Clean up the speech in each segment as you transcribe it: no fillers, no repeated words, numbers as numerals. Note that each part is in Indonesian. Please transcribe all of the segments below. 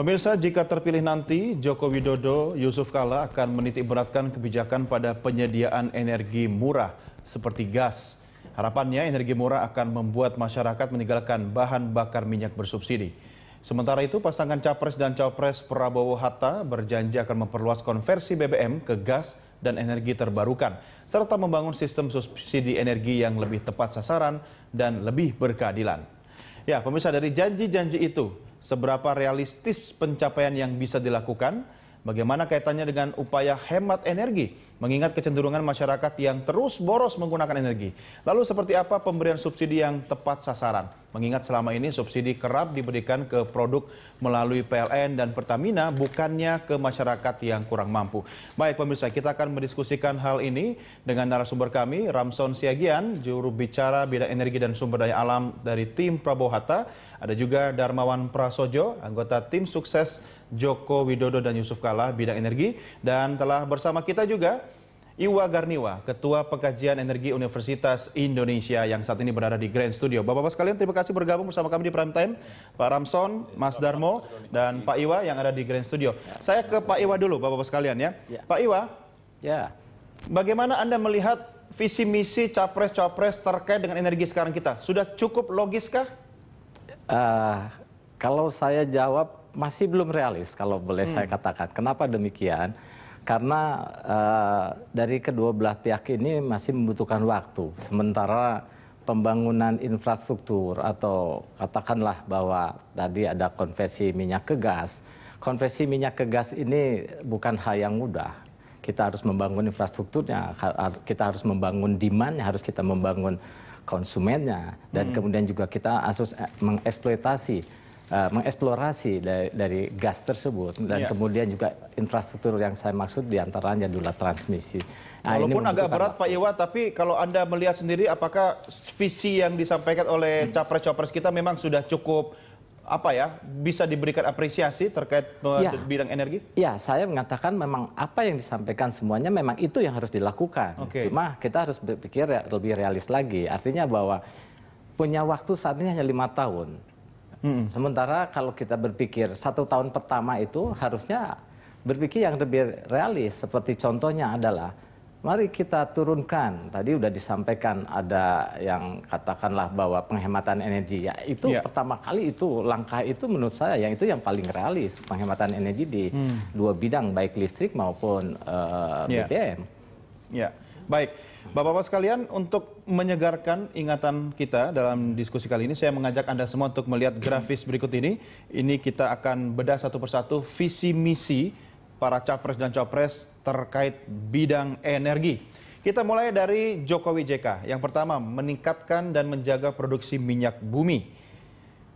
Pemirsa, jika terpilih nanti, Joko Widodo Yusuf Kala akan menitikberatkan kebijakan pada penyediaan energi murah seperti gas. Harapannya energi murah akan membuat masyarakat meninggalkan bahan bakar minyak bersubsidi. Sementara itu, pasangan Capres dan Cawapres Prabowo Hatta berjanji akan memperluas konversi BBM ke gas dan energi terbarukan, serta membangun sistem subsidi energi yang lebih tepat sasaran dan lebih berkeadilan. Ya, pemirsa, dari janji-janji itu, seberapa realistis pencapaian yang bisa dilakukan? Bagaimana kaitannya dengan upaya hemat energi, mengingat kecenderungan masyarakat yang terus boros menggunakan energi? Lalu seperti apa pemberian subsidi yang tepat sasaran? Mengingat selama ini subsidi kerap diberikan ke produk melalui PLN dan Pertamina, bukannya ke masyarakat yang kurang mampu. Baik pemirsa, kita akan mendiskusikan hal ini dengan narasumber kami, Ramson Siagian, juru bicara bidang energi dan sumber daya alam dari tim Prabowo Hatta. Ada juga Darmawan Prasojo, anggota tim sukses Joko Widodo dan Yusuf Kala bidang energi, dan telah bersama kita juga Iwa Garniwa, Ketua Pengkajian Energi Universitas Indonesia yang saat ini berada di Grand Studio. Bapak-bapak sekalian, terima kasih bergabung bersama kami di Prime Time. Pak Ramson, Mas Darmo, dan Pak Iwa yang ada di Grand Studio. Saya ke Pak Iwa dulu, bapak-bapak sekalian ya. Pak Iwa, bagaimana Anda melihat visi misi Capres-Cawapres terkait dengan energi sekarang kita? Sudah cukup logiskah? Kalau saya jawab, masih belum realis kalau boleh saya katakan. Kenapa demikian? Karena dari kedua belah pihak ini masih membutuhkan waktu. Sementara pembangunan infrastruktur atau katakanlah bahwa tadi ada konversi minyak ke gas. Konversi minyak ke gas ini bukan hal yang mudah. Kita harus membangun infrastrukturnya, kita harus membangun demand-nya, harus kita membangun konsumennya. Dan kemudian juga kita harus mengeksplorasi dari gas tersebut, dan kemudian juga infrastruktur yang saya maksud diantaranya adalah transmisi. Walaupun agak berat Pak Iwa, tapi kalau Anda melihat sendiri, apakah visi yang disampaikan oleh Capres-Cawapres kita memang sudah cukup bisa diberikan apresiasi terkait bidang energi? Ya, saya mengatakan memang apa yang disampaikan semuanya memang itu yang harus dilakukan. Cuma kita harus berpikir lebih realis lagi. Artinya bahwa punya waktu saat ini hanya 5 tahun. Sementara kalau kita berpikir 1 tahun pertama itu harusnya berpikir yang lebih realis. Seperti contohnya adalah mari kita turunkan. Tadi sudah disampaikan ada yang katakanlah bahwa penghematan energi. Ya itu pertama kali itu langkah itu menurut saya yang itu yang paling realis. Penghematan energi di dua bidang baik listrik maupun BBM. Ya, baik. Bapak-bapak sekalian, untuk menyegarkan ingatan kita dalam diskusi kali ini, saya mengajak Anda semua untuk melihat grafis berikut ini. Ini kita akan bedah satu persatu visi misi para Capres dan Cawapres terkait bidang energi. Kita mulai dari Jokowi JK. Yang pertama, meningkatkan dan menjaga produksi minyak bumi.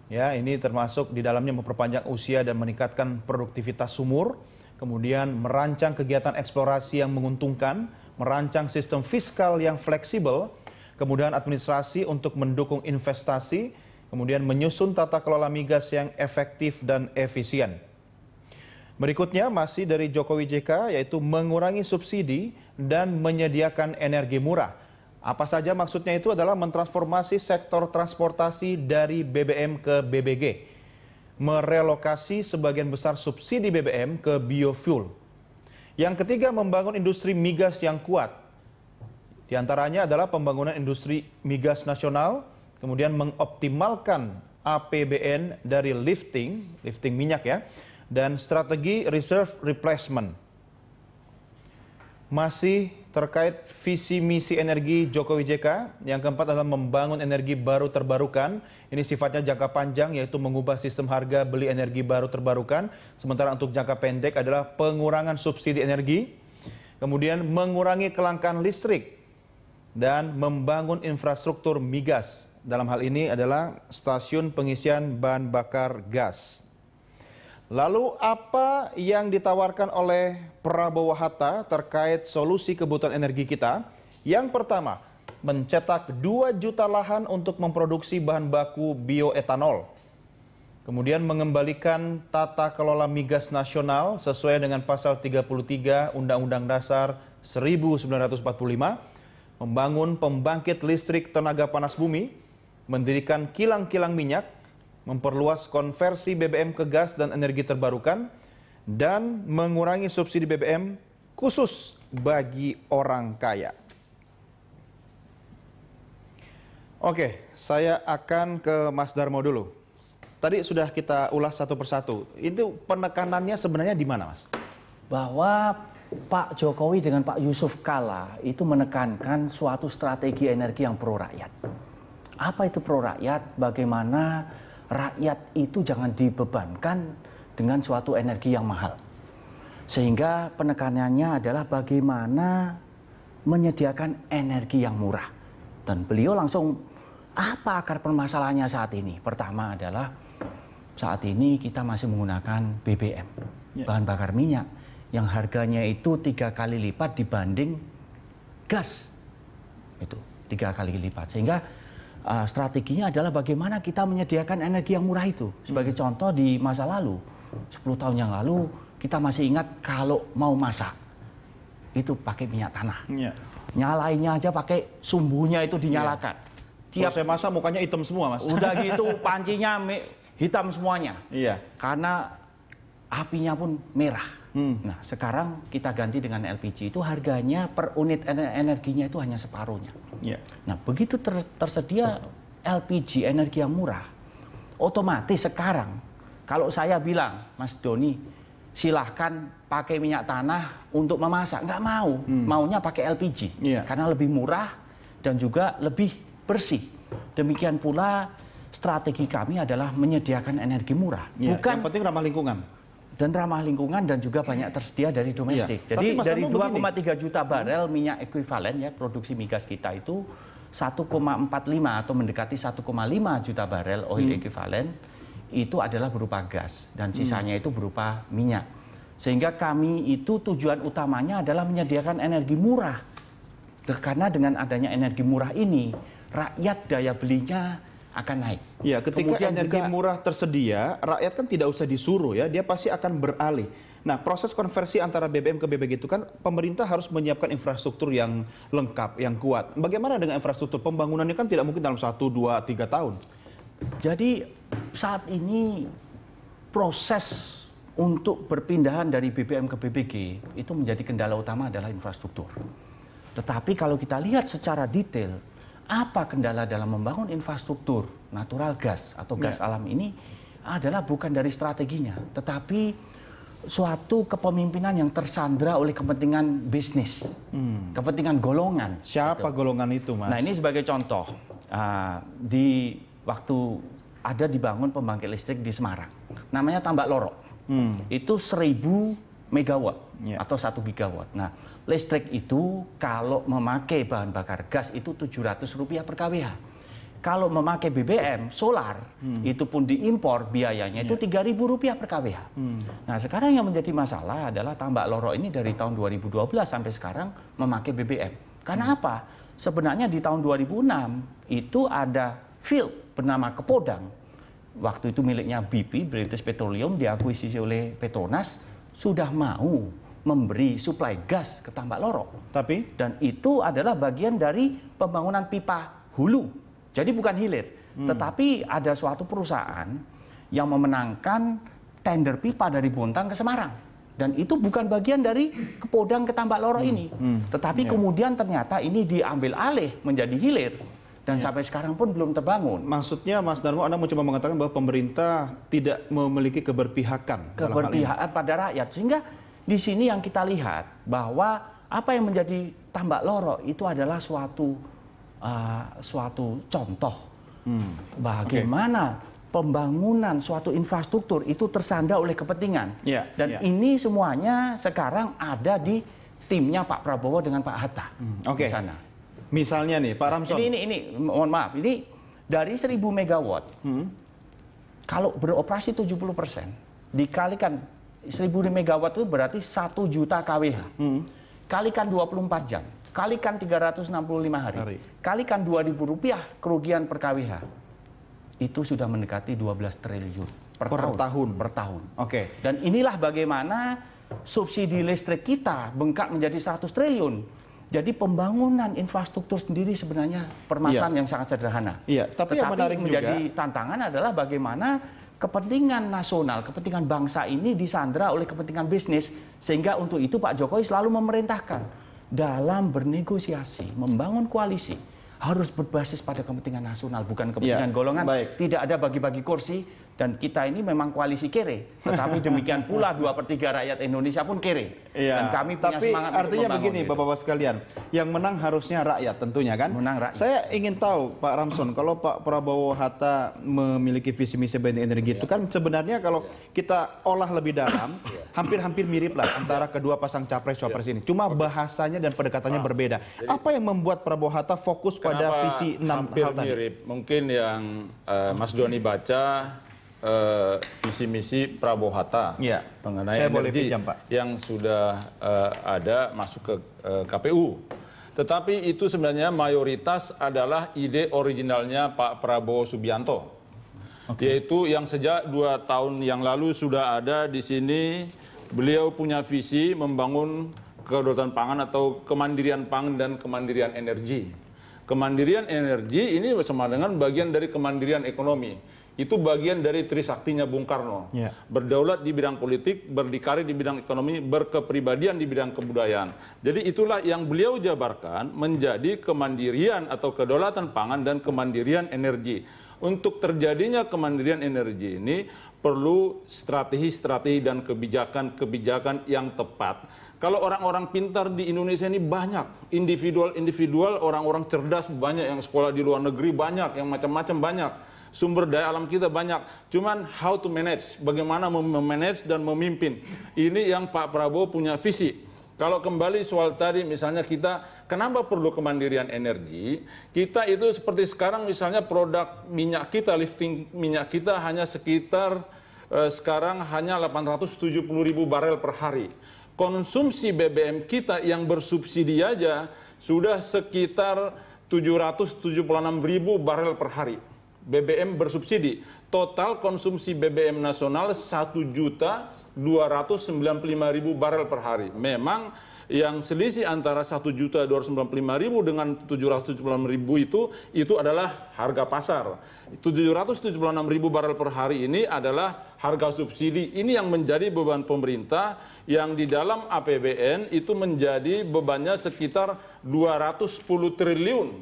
Ya, ini termasuk di dalamnya memperpanjang usia dan meningkatkan produktivitas sumur. Kemudian merancang kegiatan eksplorasi yang menguntungkan, merancang sistem fiskal yang fleksibel, kemudian administrasi untuk mendukung investasi, kemudian menyusun tata kelola migas yang efektif dan efisien. Berikutnya masih dari Jokowi JK, yaitu mengurangi subsidi dan menyediakan energi murah. Apa saja maksudnya? Itu adalah mentransformasi sektor transportasi dari BBM ke BBG, merelokasi sebagian besar subsidi BBM ke biofuel. Yang ketiga, membangun industri migas yang kuat. Di antaranya adalah pembangunan industri migas nasional, kemudian mengoptimalkan APBN dari lifting minyak ya, dan strategi reserve replacement. Masih terkait visi misi energi Jokowi JK, yang keempat adalah membangun energi baru terbarukan. Ini sifatnya jangka panjang, yaitu mengubah sistem harga beli energi baru terbarukan. Sementara untuk jangka pendek adalah pengurangan subsidi energi, kemudian mengurangi kelangkaan listrik, dan membangun infrastruktur migas. Dalam hal ini adalah stasiun pengisian bahan bakar gas. Lalu apa yang ditawarkan oleh Prabowo Hatta terkait solusi kebutuhan energi kita? Yang pertama, mencetak 2 juta lahan untuk memproduksi bahan baku bioetanol. Kemudian mengembalikan tata kelola migas nasional sesuai dengan pasal 33 Undang-Undang Dasar 1945, membangun pembangkit listrik tenaga panas bumi, mendirikan kilang-kilang minyak, memperluas konversi BBM ke gas dan energi terbarukan, dan mengurangi subsidi BBM khusus bagi orang kaya. Oke, saya akan ke Mas Darmo dulu. Tadi sudah kita ulas satu persatu. Itu penekanannya sebenarnya di mana, Mas? Bahwa Pak Jokowi dengan Pak Yusuf Kalla itu menekankan suatu strategi energi yang pro rakyat. Apa itu pro rakyat? Bagaimana rakyat itu jangan dibebankan dengan suatu energi yang mahal. Sehingga penekanannya adalah bagaimana menyediakan energi yang murah. Dan beliau langsung, apa akar permasalahannya saat ini? Pertama adalah saat ini kita masih menggunakan BBM, bahan bakar minyak, yang harganya itu 3 kali lipat dibanding gas. Itu 3 kali lipat. Sehingga strateginya adalah bagaimana kita menyediakan energi yang murah itu. Sebagai contoh di masa lalu, 10 tahun yang lalu, kita masih ingat kalau mau masak, itu pakai minyak tanah. Nyalainnya aja pakai sumbunya itu dinyalakan. Tiap saya masak mukanya hitam semua, Mas. Udah gitu pancinya hitam semuanya. Karena apinya pun merah. Nah, sekarang kita ganti dengan LPG, itu harganya per unit energinya itu hanya separuhnya. Nah, begitu tersedia LPG, energi yang murah, otomatis sekarang kalau saya bilang, Mas Doni, silahkan pakai minyak tanah untuk memasak, nggak mau, maunya pakai LPG, karena lebih murah dan juga lebih bersih. Demikian pula strategi kami adalah menyediakan energi murah, bukan yang penting ramah lingkungan. Dan ramah lingkungan dan juga banyak tersedia dari domestik. Jadi dari 2,3 juta barel minyak ekuivalen ya produksi migas kita itu 1,45 atau mendekati 1,5 juta barel oil ekuivalen itu adalah berupa gas dan sisanya itu berupa minyak. Sehingga kami itu tujuan utamanya adalah menyediakan energi murah. Karena dengan adanya energi murah ini rakyat daya belinya akan naik. Ya, ketika kemudian energi murah tersedia, rakyat kan tidak usah disuruh ya, dia pasti akan beralih. Nah, proses konversi antara BBM ke BBG itu kan pemerintah harus menyiapkan infrastruktur yang lengkap, yang kuat. Bagaimana dengan infrastruktur? Pembangunannya kan tidak mungkin dalam 1, 2, 3 tahun. Jadi saat ini proses untuk perpindahan dari BBM ke BBG itu menjadi kendala utama adalah infrastruktur. Tetapi kalau kita lihat secara detail, apa kendala dalam membangun infrastruktur natural gas atau gas alam ini adalah bukan dari strateginya, tetapi suatu kepemimpinan yang tersandra oleh kepentingan bisnis, kepentingan golongan. Siapa gitu. Golongan itu, Mas? Nah, ini sebagai contoh, di waktu ada dibangun pembangkit listrik di Semarang, namanya Tambak Lorok, itu 1000 megawatt atau 1 gigawatt. Nah, listrik itu kalau memakai bahan bakar gas itu Rp700 per kWh. Kalau memakai BBM, solar, itu pun diimpor biayanya itu Rp3.000 per kWh. Nah, sekarang yang menjadi masalah adalah Tambak Lorok ini dari tahun 2012 sampai sekarang memakai BBM. Karena apa? Sebenarnya di tahun 2006 itu ada field bernama Kepodang. Waktu itu miliknya BP, British Petroleum, diakuisisi oleh Petronas, sudah mau memberi suplai gas ke Tambak Lorok. Tapi? Dan itu adalah bagian dari pembangunan pipa hulu. Jadi bukan hilir. Tetapi ada suatu perusahaan yang memenangkan tender pipa dari Bontang ke Semarang. Dan itu bukan bagian dari Kepodang ke Tambak Lorok ini. Tetapi kemudian ternyata ini diambil alih menjadi hilir. Dan sampai sekarang pun belum terbangun. Maksudnya, Mas Darmo, Anda mau coba mengatakan bahwa pemerintah tidak memiliki keberpihakan. Keberpihakan pada rakyat. Sehingga di sini yang kita lihat bahwa apa yang menjadi Tambak Lorok itu adalah suatu contoh bagaimana pembangunan suatu infrastruktur itu tersandar oleh kepentingan. Dan ini semuanya sekarang ada di timnya Pak Prabowo dengan Pak Hatta di sana. Misalnya nih, Pak Ramson. Ini mohon maaf, ini dari 1000 megawatt kalau beroperasi 70% dikalikan 1000 megawatt itu berarti 1 juta kWh. Kalikan 24 jam, kalikan 365 hari. Kalikan Rp2.000 kerugian per kWh. Itu sudah mendekati 12 triliun per tahun. Dan inilah bagaimana subsidi listrik kita bengkak menjadi 100 triliun. Jadi pembangunan infrastruktur sendiri sebenarnya permasalahan yang sangat sederhana. Iya, tapi yang menarik menjadi tantangan adalah bagaimana kepentingan nasional, kepentingan bangsa ini disandra oleh kepentingan bisnis, sehingga untuk itu Pak Jokowi selalu memerintahkan dalam bernegosiasi, membangun koalisi harus berbasis pada kepentingan nasional, bukan kepentingan golongan. Tidak ada bagi-bagi kursi, dan kita ini memang koalisi kere, tetapi demikian pula 2/3 rakyat Indonesia pun kere. Dan kami punya semangat. Artinya begini, Bapak-Bapak sekalian, yang menang harusnya rakyat tentunya kan. Menang rakyat. Saya ingin tahu Pak Ramson, kalau Pak Prabowo Hatta memiliki visi misi energi itu kan sebenarnya kalau kita olah lebih dalam, hampir-hampir mirip lah antara kedua pasang capres-cawapres ini. Cuma bahasanya dan pendekatannya berbeda. Apa yang membuat Prabowo Hatta fokus pada visi 6 hal tadi? Mirip? Mungkin yang Mas Doni baca visi misi Prabowo Hatta mengenai energi yang sudah ada masuk ke KPU. Tetapi itu sebenarnya mayoritas adalah ide originalnya Pak Prabowo Subianto. Yaitu yang sejak 2 tahun yang lalu sudah ada di sini. Beliau punya visi membangun kedaulatan pangan atau kemandirian pangan dan kemandirian energi. Kemandirian energi ini bersama dengan bagian dari kemandirian ekonomi. Itu bagian dari trisaktinya Bung Karno. Berdaulat di bidang politik, berdikari di bidang ekonomi, berkepribadian di bidang kebudayaan. Jadi itulah yang beliau jabarkan menjadi kemandirian atau kedaulatan pangan dan kemandirian energi. Untuk terjadinya kemandirian energi ini perlu strategi-strategi dan kebijakan-kebijakan yang tepat. Kalau orang-orang pintar di Indonesia ini banyak, individual orang-orang cerdas banyak, yang sekolah di luar negeri banyak, yang macam-macam banyak. Sumber daya alam kita banyak, cuman how to manage, bagaimana memanage dan memimpin. Ini yang Pak Prabowo punya visi. Kalau kembali soal tadi, misalnya kita, kenapa perlu kemandirian energi? Kita itu seperti sekarang misalnya produk minyak kita, lifting minyak kita hanya sekitar sekarang hanya 870.000 barel per hari. Konsumsi BBM kita yang bersubsidi aja sudah sekitar 776.000 barel per hari. BBM bersubsidi, total konsumsi BBM nasional 1.295.000 barel per hari. Memang yang selisih antara 1.295.000 dengan 776.000 itu adalah harga pasar. 776.000 barel per hari ini adalah harga subsidi. Ini yang menjadi beban pemerintah, yang di dalam APBN itu menjadi bebannya sekitar 210 triliun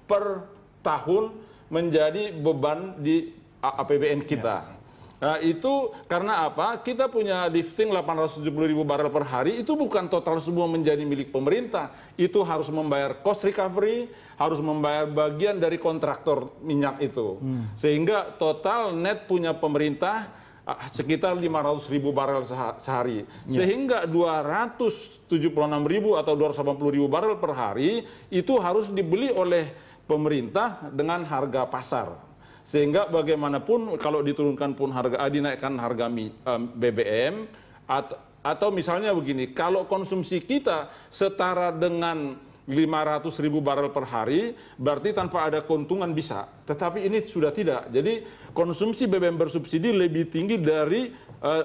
per tahun menjadi beban di APBN kita. Nah, itu karena apa? Kita punya lifting 870.000 barel per hari, itu bukan total semua menjadi milik pemerintah. Itu harus membayar cost recovery, harus membayar bagian dari kontraktor minyak itu. Sehingga total net punya pemerintah sekitar 500.000 barel sehari. Sehingga 276.000 atau 280.000 barel per hari itu harus dibeli oleh pemerintah dengan harga pasar. Sehingga bagaimanapun kalau diturunkan pun dinaikkan harga BBM atau misalnya begini, kalau konsumsi kita setara dengan 500.000 barel per hari, berarti tanpa ada keuntungan bisa. Tetapi ini sudah tidak. Jadi konsumsi BBM bersubsidi lebih tinggi dari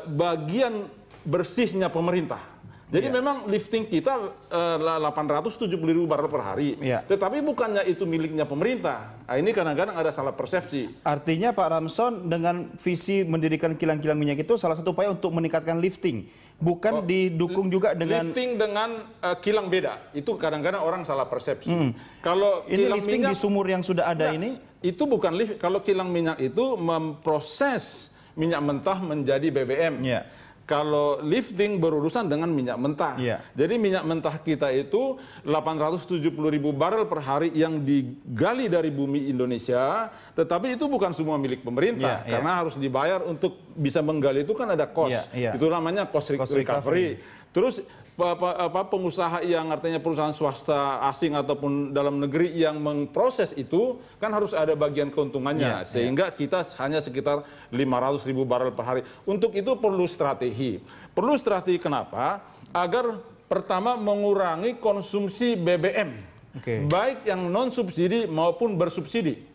bagian bersihnya pemerintah. Jadi memang lifting kita 870.000 barel per hari. Tetapi bukannya itu miliknya pemerintah. Nah, ini kadang-kadang ada salah persepsi. Artinya Pak Ramson dengan visi mendirikan kilang-kilang minyak itu salah satu upaya untuk meningkatkan lifting. Bukan didukung juga dengan... Lifting dengan kilang beda. Itu kadang-kadang orang salah persepsi. Kalau ini lifting minyak, di sumur yang sudah ada ini? Itu bukan lifting. Kalau kilang minyak itu memproses minyak mentah menjadi BBM. Kalau lifting berurusan dengan minyak mentah. Jadi minyak mentah kita itu 870.000 barel per hari yang digali dari bumi Indonesia, tetapi itu bukan semua milik pemerintah, karena harus dibayar untuk bisa menggali itu kan ada cost. Itu namanya cost recovery. Terus pengusaha yang artinya perusahaan swasta asing ataupun dalam negeri yang memproses itu kan harus ada bagian keuntungannya, sehingga kita hanya sekitar 500.000 barel per hari. Untuk itu perlu strategi. Perlu strategi kenapa? Agar pertama mengurangi konsumsi BBM, baik yang non subsidi maupun bersubsidi.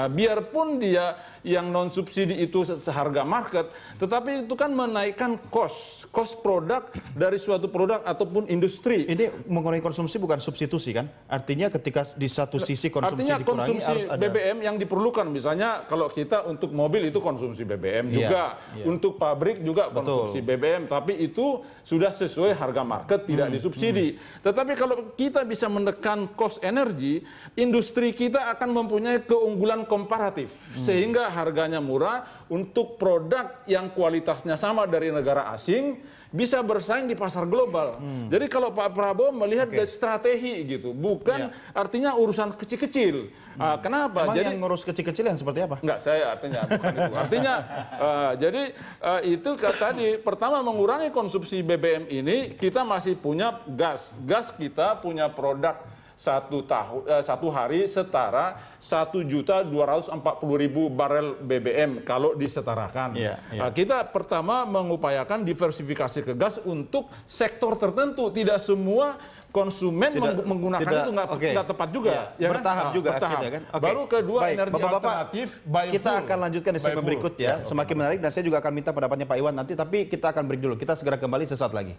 Biarpun dia yang non subsidi itu seharga market, tetapi itu kan menaikkan cost produk dari suatu produk ataupun industri. Ini mengurangi konsumsi bukan substitusi kan? Artinya ketika di satu sisi konsumsi artinya dikurangi konsumsi harus ada BBM yang diperlukan. Misalnya kalau kita untuk mobil itu konsumsi BBM juga, untuk pabrik juga konsumsi BBM, tapi itu sudah sesuai harga market, tidak disubsidi. Tetapi kalau kita bisa menekan cost energi, industri kita akan mempunyai keunggulan komparatif, sehingga harganya murah untuk produk yang kualitasnya sama dari negara asing bisa bersaing di pasar global. Jadi kalau Pak Prabowo melihat dari strategi gitu, bukan artinya urusan kecil-kecil. Kenapa? Emang Jadi yang ngurus kecil-kecil yang seperti apa? Enggak, saya artinya bukan itu. Artinya jadi itu tadi pertama mengurangi konsumsi BBM ini, kita masih punya gas. Gas kita punya produk satu hari setara 1.240.000 barel BBM kalau disetarakan. Kita pertama mengupayakan diversifikasi ke gas untuk sektor tertentu, tidak semua konsumen menggunakan itu nggak tepat juga. Ya bertahap kan? juga bertahap. akhirnya kan. Baru kedua energi Bapak-bapak, alternatif. kita akan lanjutkan di segmen berikut ya. Semakin menarik dan saya juga akan minta pendapatnya Pak Iwan nanti, tapi kita akan break dulu. Kita segera kembali sesaat lagi.